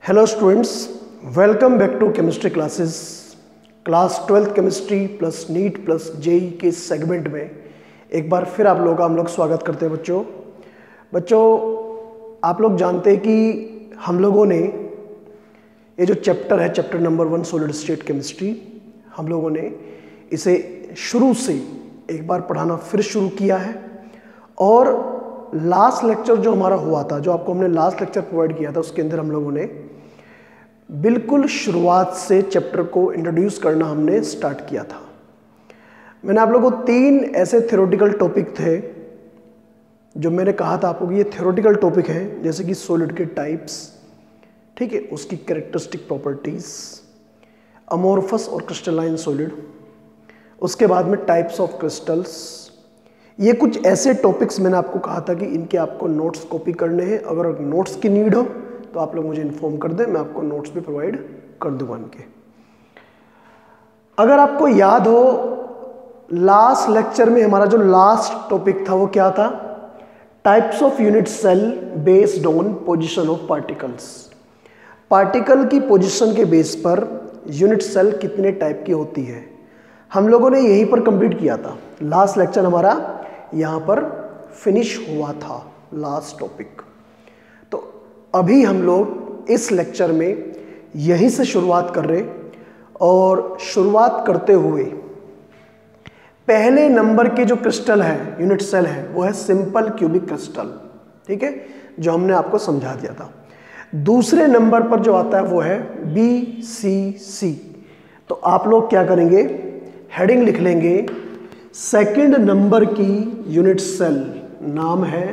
Hello students, welcome back to chemistry classes. Class 12th chemistry plus NEET plus JEE के segment में एक बार फिर आप लोगों का हम लोग स्वागत करते हैं। बच्चों आप लोग जानते हैं कि हम लोगों ने ये जो चैप्टर है, chapter number 1 solid state chemistry, हम लोगों ने इसे शुरू से एक बार पढ़ाना फिर शुरू किया है। और लास्ट लेक्चर जो हमारा हुआ था, जो आपको हमने लास्ट लेक्चर प्रोवाइड किया था, उसके अंदर हम लोगों ने बिल्कुल शुरुआत से चैप्टर को इंट्रोड्यूस करना हमने स्टार्ट किया था। मैंने आप लोगों को 3 ऐसे थ्योरेटिकल टॉपिक थे जो मैंने कहा था आपको कि ये थ्योरेटिकल टॉपिक हैं, जैसे कि सॉलिड के टाइप्स, ठीक है, उसकी कैरेक्टरिस्टिक प्रॉपर्टीज, अमोर्फस और क्रिस्टलाइन सॉलिड, उसके बाद में टाइप्स ऑफ क्रिस्टल्स। ये कुछ ऐसे टॉपिक्स मैंने आपको कहा था कि इनके आपको नोट्स कॉपी करने हैं। अगर नोट्स की नीड हो तो आप लोग मुझे इन्फॉर्म कर दें, मैं आपको नोट्स भी प्रोवाइड कर दूंगा इनके। अगर आपको याद हो, लास्ट लेक्चर में हमारा जो लास्ट टॉपिक था वो क्या था? Types of unit cell based on position of particles. Particle की पोजीशन के बेस पर यूनिट सेल कितने टाइप की होती है, हम लोगों ने यहीं पर कंप्लीट किया था। लास्ट लेक्चर हमारा यहाँ पर फिनिश हुआ था, लास्ट टॉपिक। तो अभी हम लोग इस लेक्चर में यहीं से शुरुआत कर रहे, और शुरुआत करते हुए पहले नंबर के जो क्रिस्टल है, यूनिट सेल है, वो है सिंपल क्यूबिक क्रिस्टल, ठीक है, जो हमने आपको समझा दिया था। दूसरे नंबर पर जो आता है वो है BCC। तो आप लोग क्या करेंगे, हेडिंग लिख लेंगे, सेकंड नंबर की यूनिट सेल नाम है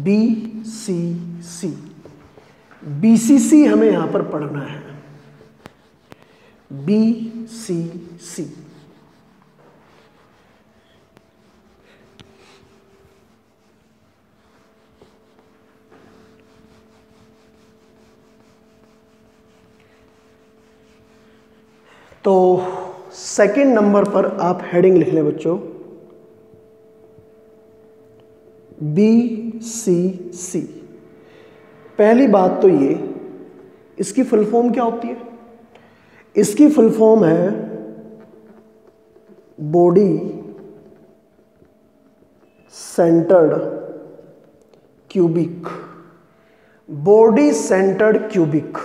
BCC। BCC हमें यहां पर पढ़ना है, BCC। तो सेकंड नंबर पर आप हेडिंग लिख लें बच्चों, BCC। पहली बात तो ये, इसकी फुल फॉर्म क्या होती है? इसकी फुल फॉर्म है body centred cubic. Body centred cubic,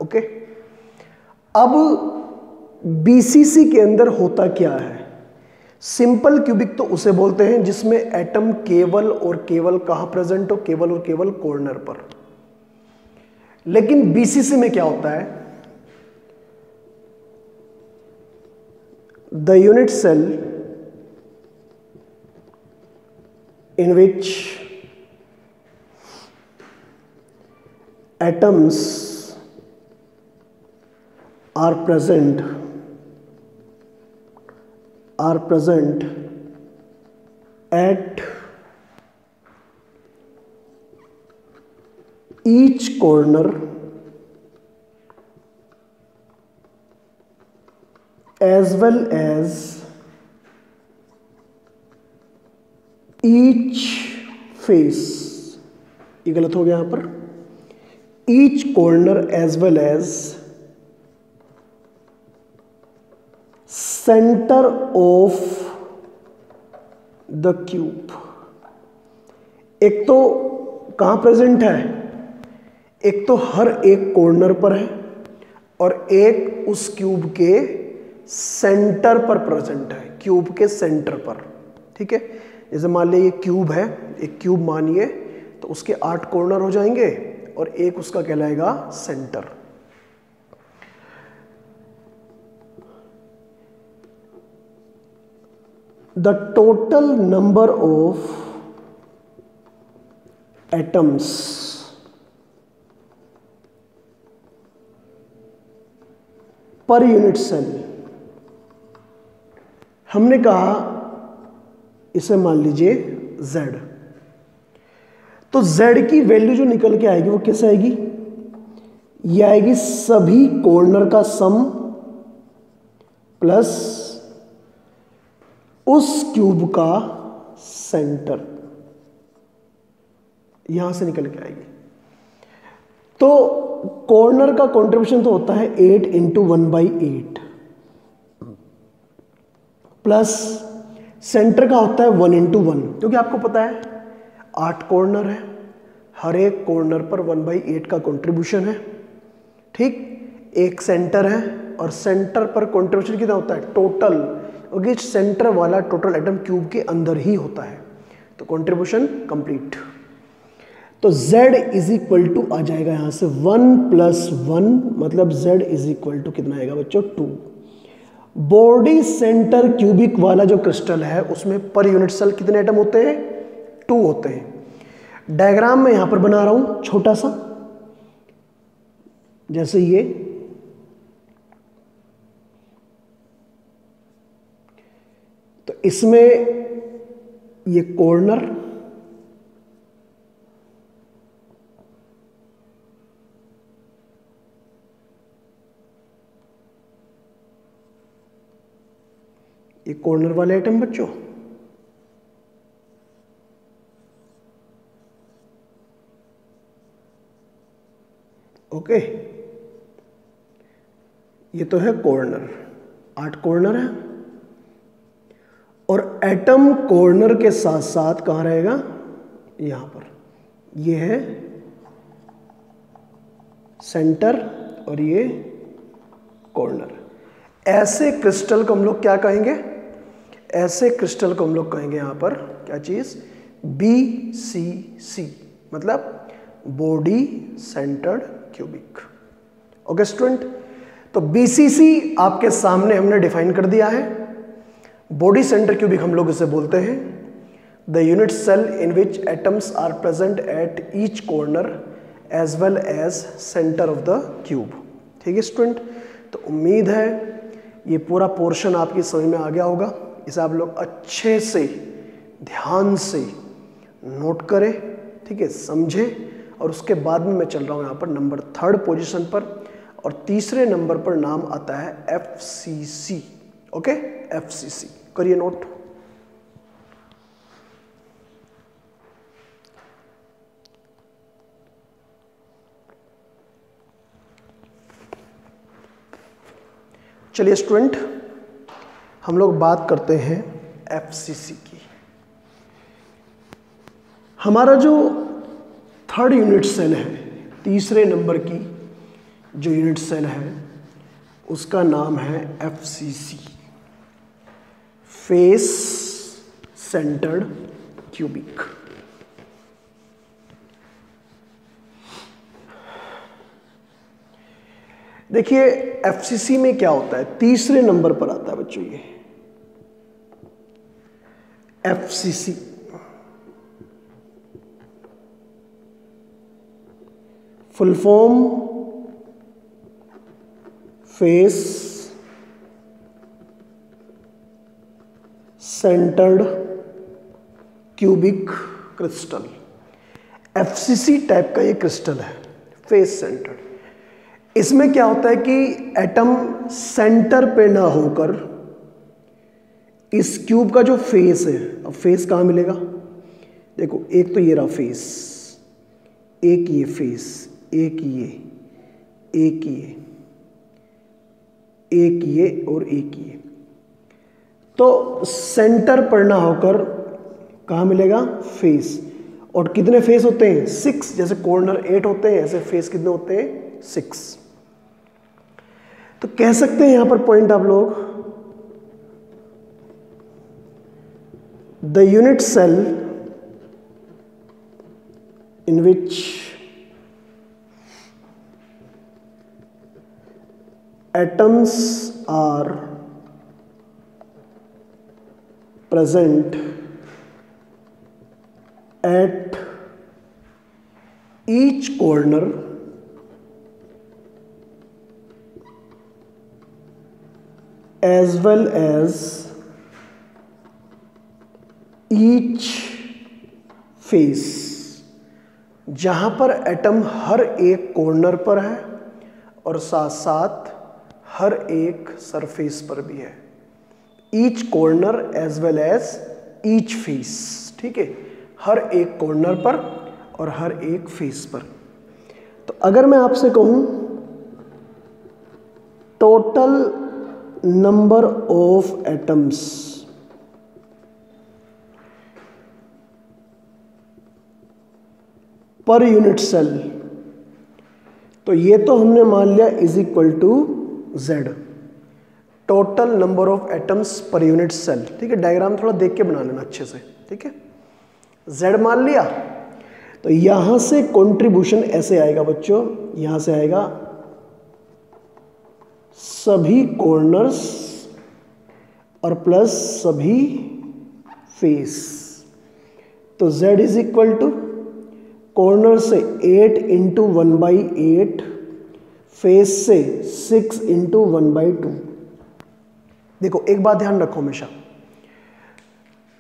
okay. अब BCC के अंदर होता क्या है? सिंपल क्यूबिक तो उसे बोलते हैं जिसमें एटम केवल और केवल कहां प्रेजेंट हो? केवल और केवल कॉर्नर पर। लेकिन BCC में क्या होता है? The unit cell in which atoms are present at each corner as well as each face। ये गलत हो गया यहां पर, each corner as well as centre of the cube. एक तो कहां प्रेजेंट है? एक तो हर एक कॉर्नर पर है, और एक उस क्यूब के सेंटर पर प्रेजेंट है, क्यूब के सेंटर पर, ठीक है। जैसे मान लीजिए ये क्यूब है, एक क्यूब मानिए, तो उसके 8 कॉर्नर हो जाएंगे और एक उसका कहलाएगा centre. The total number of atoms per unit cell, हमने कहा इसे मान लीजिए Z। तो Z की वैल्यू जो निकल के आएगी वो कैसे आएगी? ये आएगी सभी कॉर्नर का सम प्लस उस क्यूब का सेंटर, यहां से निकल के आएगी। तो कॉर्नर का कंट्रीब्यूशन तो होता है 8 इंटू 1/8 प्लस सेंटर का होता है 1 इंटू 1, क्योंकि आपको पता है 8 कॉर्नर है, हर एक कॉर्नर पर 1/8 का कंट्रीब्यूशन है। ठीक, एक सेंटर है और सेंटर पर कंट्रीब्यूशन कितना होता है टोटल, क्योंकि सेंटर वाला टोटल एटम क्यूब के अंदर ही होता है, तो कंट्रीब्यूशन कंप्लीट। तो Z इज इक्वल टू आ जाएगा यहां से 1 + 1, मतलब Z इज इक्वल टू कितना आएगा बच्चों 2। बॉडी सेंटर क्यूबिक वाला जो क्रिस्टल है उसमें पर यूनिट सेल कितने एटम होते हैं 2 होते हैं। डायग्राम में यहां पर बना रहा हूं छोटा सा, जैसे ये तो इसमें ये कॉर्नर, ये कॉर्नर वाले आइटम बच्चों, ओके। ये तो है कॉर्नर, 8 कॉर्नर है, और एटम कॉर्नर के साथ साथ कहां रहेगा यहां पर, ये है सेंटर और ये कॉर्नर। ऐसे क्रिस्टल को हम लोग क्या कहेंगे, ऐसे क्रिस्टल को हम लोग कहेंगे यहां पर क्या चीज BCC, मतलब body centred cubic. Okay student, तो BCC आपके सामने हमने डिफाइन कर दिया है। बॉडी सेंटर क्यूबिक हम लोग इसे बोलते हैं the unit cell in which atoms are present at each corner as well as centre of the cube. ठीक है स्टूडेंट, तो उम्मीद है ये पूरा पोर्शन आपकी समझ में आ गया होगा। इसे आप लोग अच्छे से ध्यान से नोट करें, ठीक है, समझें, और उसके बाद में मैं चल रहा हूँ यहाँ पर नंबर 3rd पोजीशन पर, और तीसरे नंबर पर नाम आता है FCC। ओके, FCC करिए नोट। चलिए स्टूडेंट, हम लोग बात करते हैं FCC की। हमारा जो 3rd यूनिट सेल है, तीसरे नंबर की जो यूनिट सेल है उसका नाम है FCC, फेस सेंटर्ड क्यूबिक। देखिए FCC में क्या होता है, तीसरे नंबर पर आता है बच्चों ये FCC। Full form face centred cubic crystal. FCC type का ये क्रिस्टल है, फेस सेंटर्ड। इसमें क्या होता है कि एटम सेंटर पे ना होकर इस क्यूब का जो फेस है, अब फेस कहाँ मिलेगा, देखो एक तो ये रहा फेस, एक ये फेस, एक ये, एक ये, एक ये और एक ये, तो सेंटर पर ना होकर कहाँ मिलेगा फेस। और कितने फेस होते हैं 6, जैसे कॉर्नर 8 होते हैं ऐसे फेस कितने होते हैं 6। तो कह सकते हैं यहां पर पॉइंट आप लोग, the unit cell in which atoms are present at each corner as well as each face। जहां पर एटम हर एक कॉर्नर पर है और साथ साथ हर एक सरफेस पर भी है। Each corner as well as each face, ठीक है, हर एक कॉर्नर पर और हर एक फेस पर। तो अगर मैं आपसे कहूं total number of atoms per unit cell, तो ये तो हमने मान लिया is equal to Z, total number of atoms per unit cell. ठीक है, डायग्राम थोड़ा देख के बना लेना अच्छे से। ठीक है, जेड मान लिया, तो यहां से कंट्रीब्यूशन ऐसे आएगा बच्चों, यहां से आएगा सभी कॉर्नर्स और प्लस सभी फेस। तो z is equal to corner से 8 इंटू 1/8, फेस से 6 इंटू 1/2। देखो एक बात ध्यान रखो हमेशा,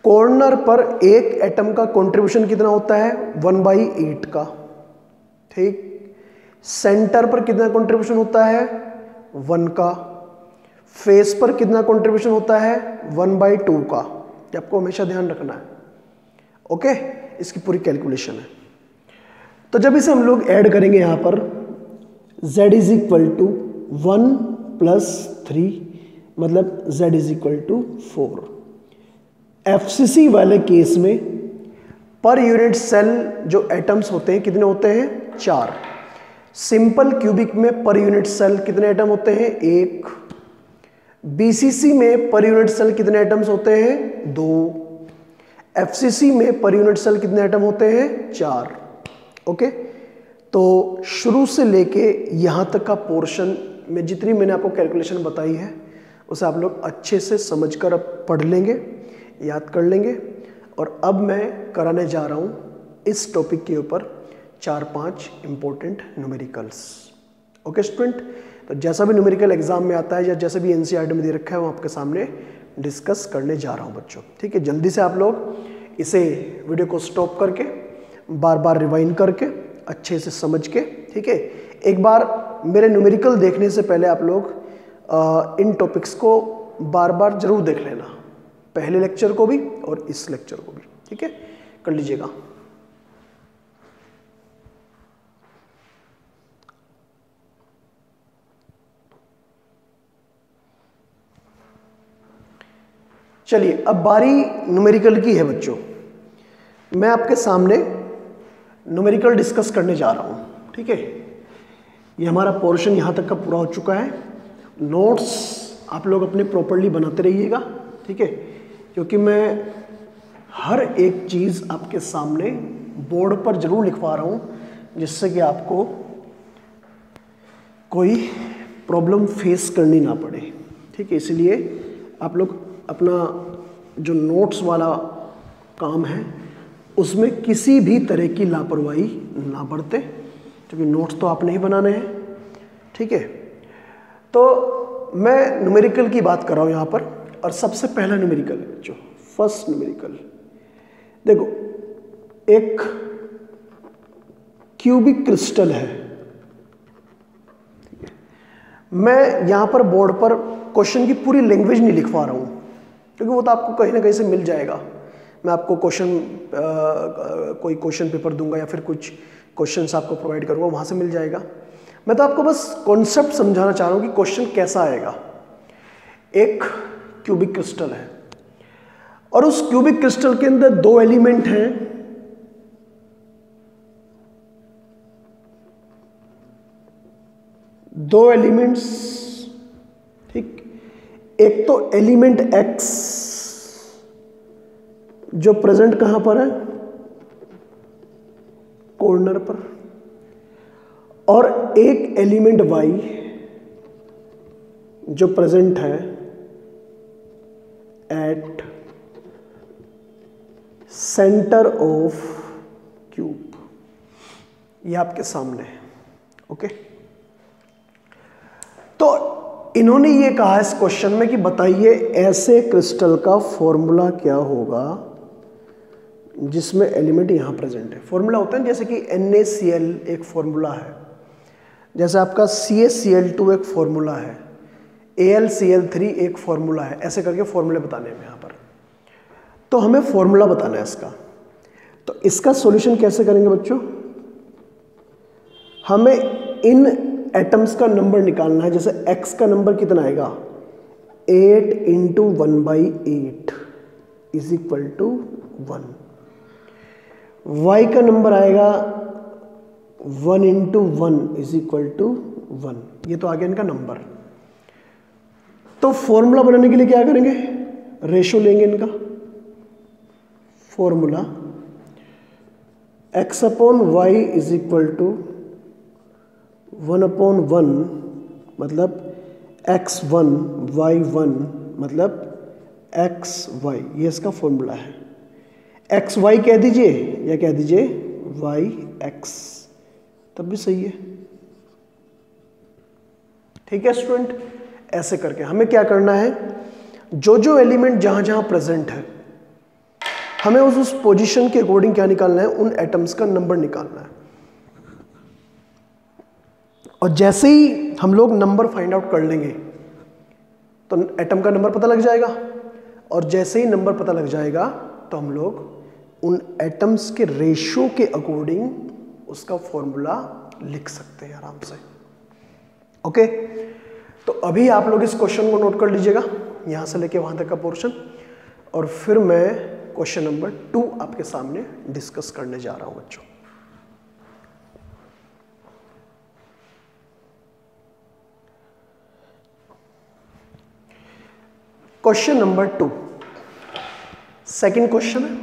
कॉर्नर पर एक एटम का कंट्रीब्यूशन कितना होता है 1/8 का। ठीक, सेंटर पर कितना कंट्रीब्यूशन होता है 1 का, फेस पर कितना कंट्रीब्यूशन होता है 1/2 का। ये आपको हमेशा ध्यान रखना है। ओके, इसकी पूरी कैलकुलेशन है। तो जब इसे हम लोग ऐड करेंगे यहां पर z इज इक्वल टू 1 + 3, मतलब z is equal to 4। FCC वाले केस में पर यूनिट सेल जो एटम्स होते हैं कितने होते हैं 4। सिंपल क्यूबिक में पर यूनिट सेल कितने एटम होते हैं 1। बीसीसी में पर यूनिट सेल कितने एटम्स होते हैं 2। एफसीसी में पर यूनिट सेल कितने एटम होते हैं 4। ओके, तो शुरू से लेके यहां तक का पोर्शन में जितनी मैंने आपको कैलकुलेशन बताई है उसे आप लोग अच्छे से समझकर अब पढ़ लेंगे, याद कर लेंगे। और अब मैं कराने जा रहा हूं इस टॉपिक के ऊपर 4-5 इंपॉर्टेंट न्यूमेरिकल्स। ओके स्टूडेंट, तो जैसा भी न्यूमेरिकल एग्जाम में आता है या जैसे भी एनसीईआरटी में दे रखा है वो आपके सामने डिस्कस करने जा रहा हूं बच्चों। ठीक है, जल्दी से आप लोग इसे वीडियो को स्टॉप करके बार बार रिवाइंड करके अच्छे से समझ के, ठीक है, एक बार मेरे न्यूमेरिकल देखने से पहले आप लोग इन टॉपिक्स को बार बार जरूर देख लेना, पहले लेक्चर को भी और इस लेक्चर को भी। ठीक है, कर लीजिएगा। चलिए अब बारी न्यूमेरिकल की है बच्चों। मैं आपके सामने न्यूमेरिकल डिस्कस करने जा रहा हूं। ठीक है, ये हमारा पोर्शन यहां तक का पूरा हो चुका है। नोट्स आप लोग अपने प्रॉपर्ली बनाते रहिएगा। ठीक है, क्योंकि मैं हर एक चीज आपके सामने बोर्ड पर जरूर लिखवा रहा हूं जिससे कि आपको कोई प्रॉब्लम फेस करनी ना पड़े। ठीक है, इसलिए आप लोग अपना जो नोट्स वाला काम है उसमें किसी भी तरह की लापरवाही ना बरते, क्योंकि नोट्स तो आपने ही बनाने हैं। ठीक है, तो मैं न्यूमेरिकल की बात कर रहा हूं यहां पर, और सबसे पहला न्यूमेरिकल है बच्चों, फर्स्ट न्यूमेरिकल। देखो एक क्यूबिक क्रिस्टल है। मैं यहां पर बोर्ड पर क्वेश्चन की पूरी लैंग्वेज नहीं लिखवा रहा हूं, क्योंकि वो तो आपको कहीं ना कहीं से मिल जाएगा। मैं आपको कोई क्वेश्चन पेपर दूंगा या फिर कुछ क्वेश्चंस आपको प्रोवाइड करूंगा, वहां से मिल जाएगा। मैं तो आपको बस कॉन्सेप्ट समझाना चाह रहा हूं कि क्वेश्चन कैसा आएगा। एक क्यूबिक क्रिस्टल है और उस क्यूबिक क्रिस्टल के अंदर 2 एलिमेंट हैं। दो एलिमेंट्स, ठीक, एक तो एलिमेंट एक्स जो प्रेजेंट कहां पर है कॉर्नर पर, और एक एलिमेंट वाई जो प्रेजेंट है एट सेंटर ऑफ क्यूब। ये आपके सामने है। ओके, तो इन्होंने ये कहा इस क्वेश्चन में कि बताइए ऐसे क्रिस्टल का फॉर्मूला क्या होगा जिसमें एलिमेंट यहां प्रेजेंट है। फॉर्मूला होता है जैसे कि NaCl एक फॉर्मूला है, जैसे आपका CaCl2 एक फॉर्मूला है, AlCl3 एक फॉर्मूला है, ऐसे करके फॉर्मूले बताने में यहां पर। तो हमें फॉर्मूला बताना है इसका। तो इसका सॉल्यूशन कैसे करेंगे बच्चों? हमें इन एटम्स का नंबर निकालना है। जैसे x का नंबर कितना आएगा, 8 into 1/8 is equal to 1। y का नंबर आएगा 1 इंटू 1 इज इक्वल टू 1। ये तो आ गया इनका नंबर। तो फॉर्मूला बनाने के लिए क्या करेंगे, रेशो लेंगे इनका। Formula x upon Y is equal to 1/1, मतलब x1 y1 मतलब xy, ये इसका फॉर्मूला है। xy कह दीजिए या कह दीजिए yx, तब भी सही है। ठीक है स्टूडेंट, ऐसे करके हमें क्या करना है, जो जो एलिमेंट जहां जहां प्रेजेंट है हमें उस पोजीशन के अकॉर्डिंग क्या निकालना है, उन एटम्स का नंबर निकालना है। और जैसे ही हम लोग नंबर फाइंड आउट कर लेंगे तो एटम का नंबर पता लग जाएगा, और जैसे ही नंबर पता लग जाएगा तो हम लोग उन एटम्स के रेशियो के अकॉर्डिंग उसका फॉर्मूला लिख सकते हैं आराम से। ओके, तो अभी आप लोग इस क्वेश्चन को नोट कर लीजिएगा, यहां से लेके वहां तक का पोर्शन, और फिर मैं क्वेश्चन नंबर 2 आपके सामने डिस्कस करने जा रहा हूं बच्चों। क्वेश्चन नंबर 2, सेकंड क्वेश्चन है।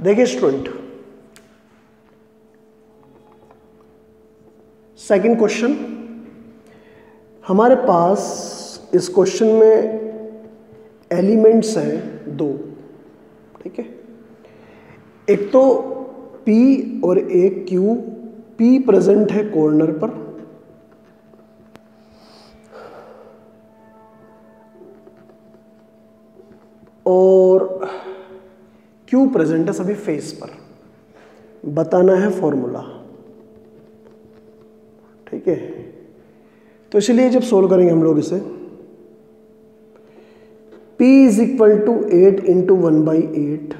देखिए स्टूडेंट, सेकंड क्वेश्चन, हमारे पास इस क्वेश्चन में एलिमेंट्स हैं 2। ठीक है, एक तो P और एक Q। P प्रेजेंट है कॉर्नर पर और Q प्रेजेंट है सभी फेस पर। बताना है फॉर्मूला। ठीक है, तो इसलिए जब सोल्व करेंगे हम लोग इसे, P is equal to 8 into 1/8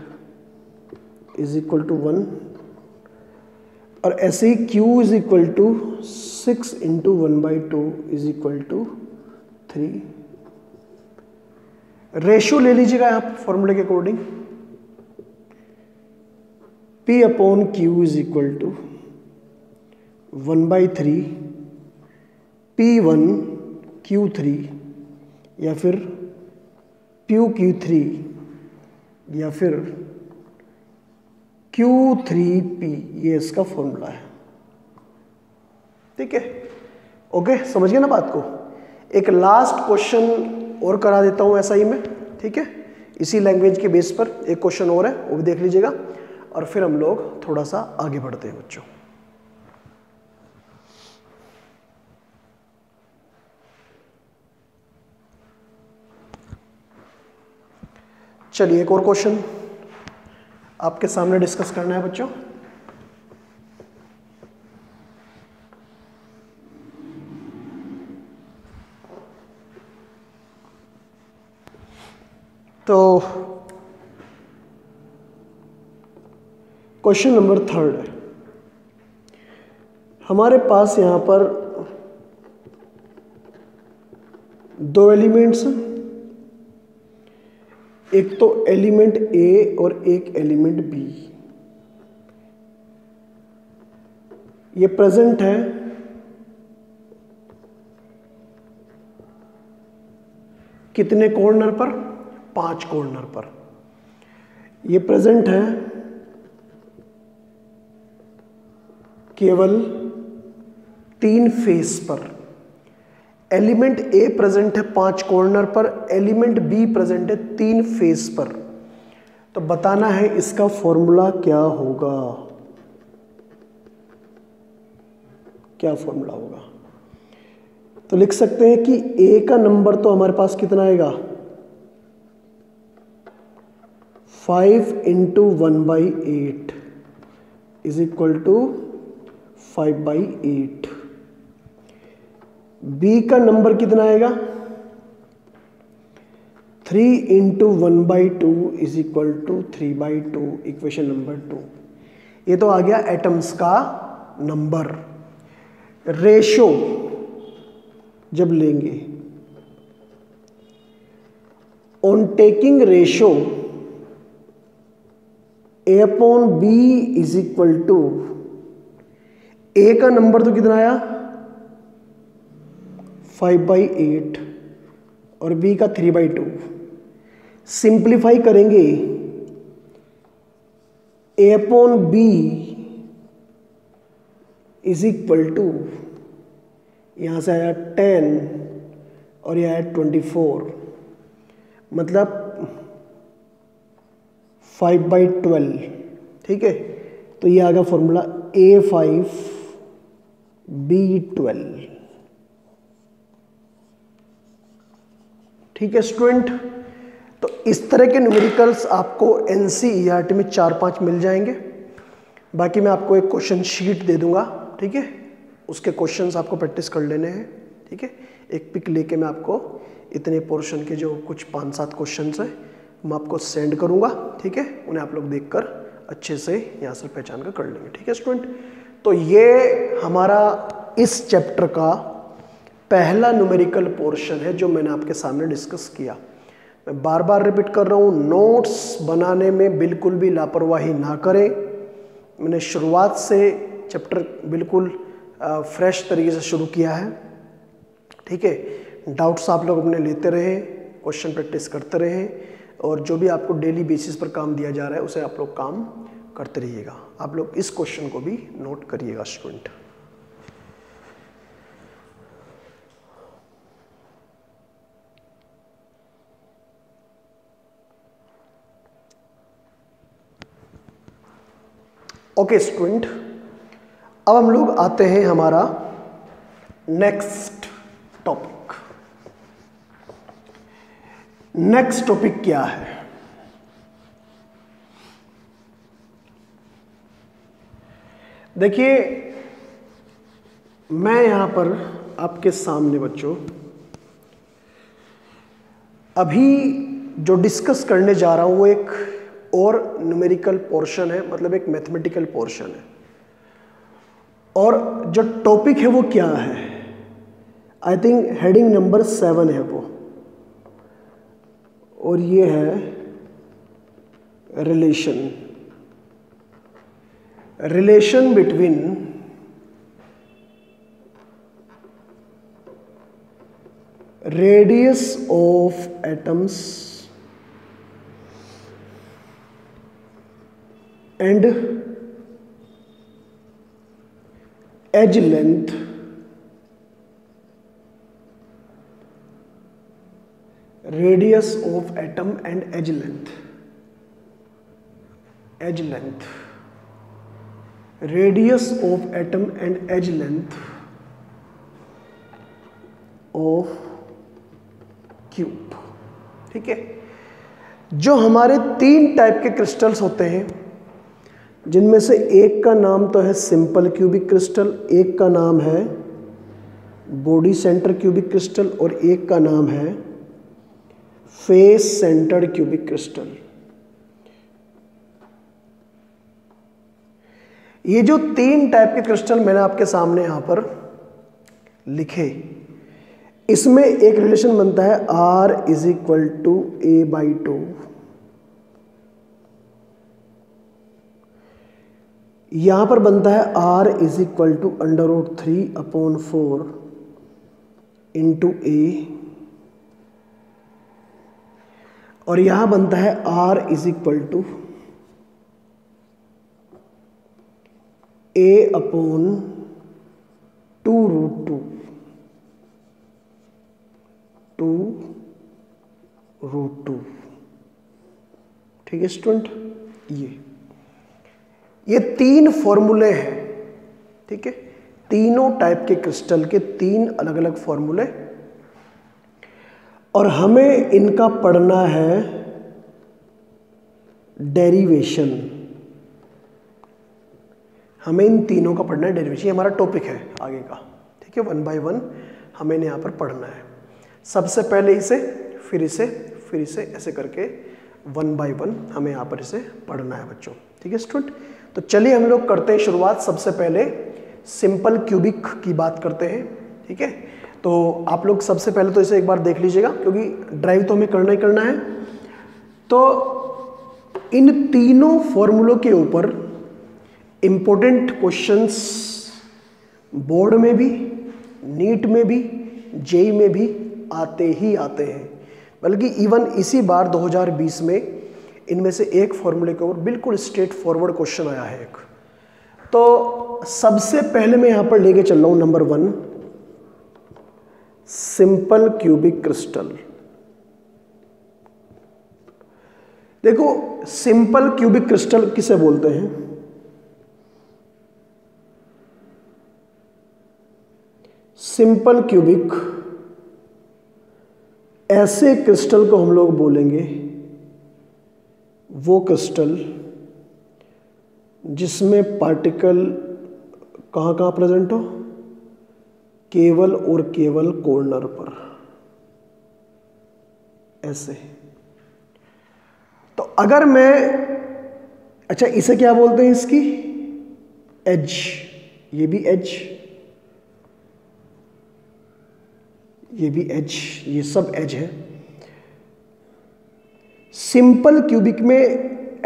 is equal to 1, और ऐसे ही Q is equal to 6 into 1/2 is equal to 3। Ratio ले लीजिएगा आप फॉर्मूले के according. P upon Q is equal to 1/3 P1 Q3 या फिर Q3 या फिर Q3P, ये इसका फॉर्मूला है। ठीक है, ओके, समझ गए ना बात को। एक लास्ट क्वेश्चन और करा देता हूं ऐसा ही मैं। ठीक है, इसी लैंग्वेज के बेस पर एक क्वेश्चन और है, वो भी देख लीजिएगा, और फिर हम लोग थोड़ा सा आगे बढ़ते हैं बच्चों। चलिए एक और क्वेश्चन आपके सामने डिस्कस करना है बच्चों। तो क्वेश्चन नंबर 3 है। हमारे पास यहां पर 2 एलिमेंट्स हैं, एक तो एलिमेंट A और एक एलिमेंट B। ये प्रेजेंट है कितने कॉर्नर पर, 5 कॉर्नर पर। ये प्रेजेंट है केवल 3 फेस पर। एलिमेंट A प्रेजेंट है 5 कॉर्नर पर, एलिमेंट B प्रेजेंट है 3 फेस पर। तो बताना है इसका फॉर्मूला क्या होगा, क्या फॉर्मूला होगा। तो लिख सकते हैं कि A का नंबर तो हमारे पास कितना आएगा, 5 into 1/8 is equal to 5/8। B का नंबर कितना आएगा 3 into 1/2 is equal to 3/2, equation number 2। ये तो आ गया एटम्स का नंबर। रेशो जब लेंगे, on taking ratio A upon B is equal to, A का नंबर तो कितना आया 5/8 और बी का 3/2। सिंप्लीफाई करेंगे, A upon B is equal to, यहां से आया 10 और यह आया 24, मतलब 5/12। ठीक है, तो ये आ गया फॉर्मूला A5B12। ठीक है स्टूडेंट, तो इस तरह के न्यूमेरिकल्स आपको NCERT में 4-5 मिल जाएंगे। बाकी मैं आपको एक क्वेश्चन शीट दे दूंगा, ठीक है, उसके क्वेश्चंस आपको प्रैक्टिस कर लेने हैं। ठीक है, एक पिक लेके मैं आपको इतने पोर्शन के जो कुछ 5-7 क्वेश्चंस हैं मैं आपको सेंड करूंगा। ठीक है, उन्हें आप लोग देखकर अच्छे से यहाँ से पहचान कर लेंगे। ठीक है स्टूडेंट, तो ये हमारा इस चैप्टर का पहला न्यूमेरिकल पोर्शन है जो मैंने आपके सामने डिस्कस किया। मैं बार बार रिपीट कर रहा हूँ, नोट्स बनाने में बिल्कुल भी लापरवाही ना करें। मैंने शुरुआत से चैप्टर बिल्कुल फ्रेश तरीके से शुरू किया है। ठीक है, डाउट्स आप लोग अपने लेते रहें, क्वेश्चन प्रैक्टिस करते रहें, और जो भी आपको डेली बेसिस पर काम दिया जा रहा है उसे आप लोग काम करते रहिएगा। आप लोग इस क्वेश्चन को भी नोट करिएगा स्टूडेंट। ओके स्टूडेंट, अब हम लोग आते हैं हमारा नेक्स्ट टॉपिक। नेक्स्ट टॉपिक क्या है? देखिए, मैं यहां पर आपके सामने बच्चों अभी जो डिस्कस करने जा रहा हूं वो एक और न्यूमेरिकल पोर्शन है, मतलब एक मैथमेटिकल पोर्शन है। और जो टॉपिक है वो क्या है? आई थिंक हेडिंग नंबर 7 है वो, और ये है relation between radius of atoms and edge length radius of atom and edge length radius of atom and edge length of cube। ठीक है, जो हमारे 3 टाइप के क्रिस्टल्स होते हैं, जिनमें से एक का नाम तो है सिंपल क्यूबिक क्रिस्टल, एक का नाम है बॉडी सेंटर क्यूबिक क्रिस्टल, और एक का नाम है फेस सेंटर्ड क्यूबिक क्रिस्टल। ये जो 3 टाइप के क्रिस्टल मैंने आपके सामने यहां पर लिखे, इसमें एक रिलेशन बनता है R is equal to A/2। यहां पर बनता है R is equal to √3/4 into A, और यहां बनता है R is equal to A/2√2। ठीक है स्टूडेंट, ये 3 फॉर्मूले हैं। ठीक है, तीनों टाइप के क्रिस्टल के 3 अलग अलग फॉर्मूले, और हमें इनका पढ़ना है डेरिवेशन। हमें इन तीनों का पढ़ना है डेरिवेशन, ये हमारा टॉपिक है आगे का। ठीक है, 1 बाय 1 हमें यहाँ पर पढ़ना है। सबसे पहले इसे, फिर इसे, फिर इसे, ऐसे करके 1 बाय 1 हमें यहाँ पर इसे पढ़ना है बच्चों। ठीक है स्टूडेंट, तो चलिए हम लोग करते हैं शुरुआत। सबसे पहले सिंपल क्यूबिक की बात करते हैं। ठीक है, तो आप लोग सबसे पहले तो इसे एक बार देख लीजिएगा, क्योंकि ड्राइव तो हमें करना ही करना है। तो इन तीनों फॉर्मूलों के ऊपर इंपॉर्टेंट क्वेश्चंस बोर्ड में भी, नीट में भी, जेई में भी आते ही आते हैं। बल्कि इवन इसी बार 2020 में इनमें से एक फॉर्मूले के ऊपर बिल्कुल स्ट्रेट फॉरवर्ड क्वेश्चन आया है एक। तो सबसे पहले मैं यहां पर लेके चल रहा हूं नंबर 1, सिंपल क्यूबिक क्रिस्टल। देखो सिंपल क्यूबिक क्रिस्टल किसे बोलते हैं? सिंपल क्यूबिक ऐसे क्रिस्टल को हम लोग बोलेंगे वो क्रिस्टल जिसमें पार्टिकल कहां कहां प्रेजेंट हो? केवल और केवल कॉर्नर पर, ऐसे। तो अगर मैं, अच्छा इसे क्या बोलते हैं? इसकी एज, ये भी एज, ये भी एज, ये सब एज है। सिंपल क्यूबिक में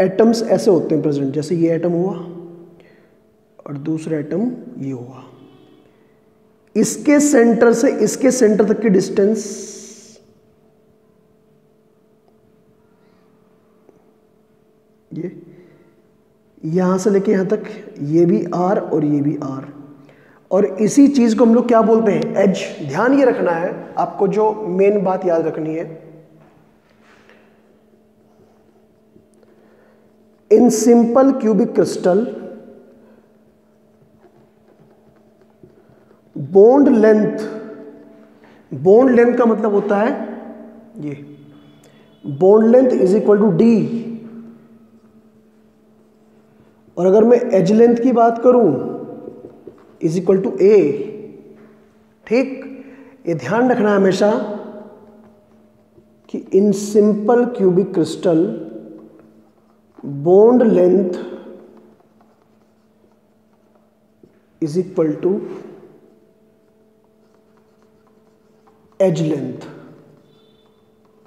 एटम्स ऐसे होते हैं प्रेजेंट, जैसे ये एटम हुआ और दूसरा एटम ये हुआ। इसके सेंटर से इसके सेंटर तक की डिस्टेंस ये, यहां से लेके यहां तक, ये भी आर और ये भी आर। और इसी चीज को हम लोग क्या बोलते हैं? एज। ध्यान ये रखना है आपको, जो मेन बात याद रखनी है, in simple cubic crystal bond length, bond length का मतलब होता है ये, bond length is equal to D. और अगर मैं एज लेंथ की बात करूं, इज इक्वल टू ए। ठीक, ये ध्यान रखना है हमेशा कि in simple cubic crystal bond length is equal to edge length.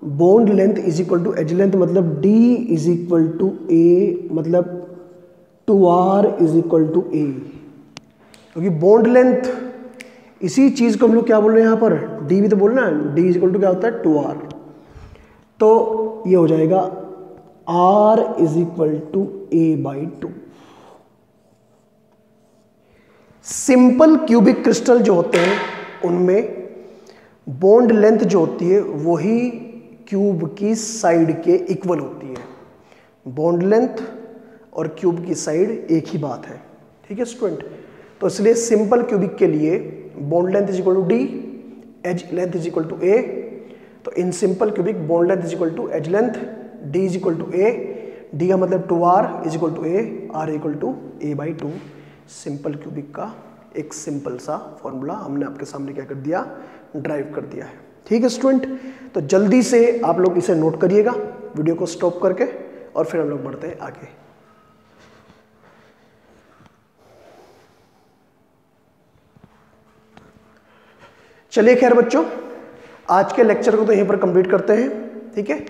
Bond length is equal to edge length मतलब D is equal to a, मतलब 2R इज इक्वल टू ए। क्योंकि बॉन्ड लेंथ, इसी चीज को हम लोग क्या बोल रहे हैं यहां पर? D भी तो बोलना है। D इज इक्वल टू क्या होता है? 2R। तो ये हो जाएगा R is equal to A by 2। Simple cubic crystal जो होते हैं उनमें बॉन्ड लेंथ जो होती है वही क्यूब की साइड के इक्वल होती है। बॉन्ड लेंथ और क्यूब की साइड एक ही बात है। ठीक है स्टूडेंट, तो इसलिए सिंपल क्यूबिक के लिए bond length is equal to D, edge length is equal to A. तो in simple cubic bond length is equal to edge length, D is equal to A, D का मतलब 2R is equal to A, R equal to A by 2। Simple cubic का एक simple सा formula हमने आपके सामने क्या कर दिया? ड्राइव कर दिया है। ठीक है स्टूडेंट, तो जल्दी से आप लोग इसे नोट करिएगा वीडियो को स्टॉप करके, और फिर हम लोग बढ़ते हैं आगे। चलिए खैर बच्चों, आज के लेक्चर को तो यहीं पर कंप्लीट करते हैं। ठीक है,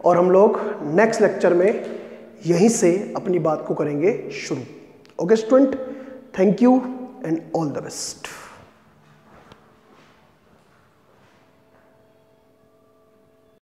और हम लोग नेक्स्ट लेक्चर में यहीं से अपनी बात को करेंगे शुरू। Okay student, thank you and all the best.